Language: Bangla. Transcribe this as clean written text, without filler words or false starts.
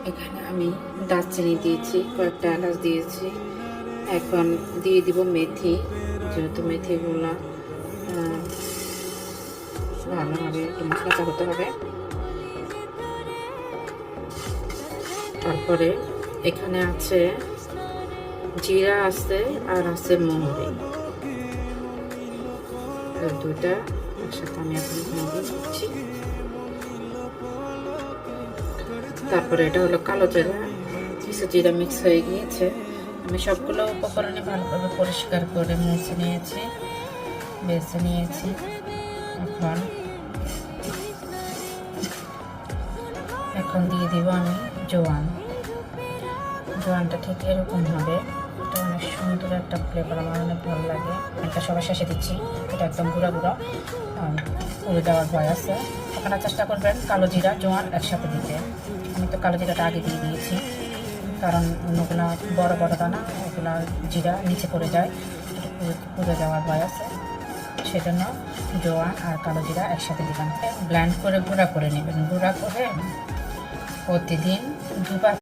এখানে আমি দারচিনি দিয়েছি, কয়েকটা এলাচ দিয়েছি। এখন দিয়ে দিব মেথি, যেহেতু মেথিগুলো ভালোভাবে একটু মশলাটা হতে হবে। তারপরে এখানে আছে জিরা আছে আর আছে মৌরি, দুইটা একসাথে আমি এখন দিচ্ছি। তারপরে এটা হলো কালো জিরা, কিছু জিরা মিক্স হয়ে গিয়েছে। আমি সবগুলো উপকরণে ভালোভাবে পরিষ্কার করে মুছে নিয়েছি, বেছে নিয়েছি। এখন দিয়ে দিব আমি জোয়ান। জোয়ানটা ঠিক এরকম হবে, এটা অনেক সুন্দর একটা ফ্লেভার, আমার অনেক ভালো লাগে। এটা সবার শেষে দিচ্ছি, এটা একদম গুঁড়া গুঁড়া, পুড়ে দেওয়ার ভয় আছে। আপনারা চেষ্টা করবেন কালো জিরা জোয়ান একসাথে দিতে। আমি তো কালো জিরাটা আগে দিয়ে দিয়েছি, কারণ অন্যগুলো বড় বড় দানা, ওগুলো জিরা নিচে পড়ে যায়, পুড়ে যাওয়ার ভয় আছে। সেজন্য জোয়ান আর কালো জিরা একসাথে দিবেন। ব্লেন্ড করে গুঁড়া করে নেবেন। গুঁড়া করে প্রতিদিন দুবার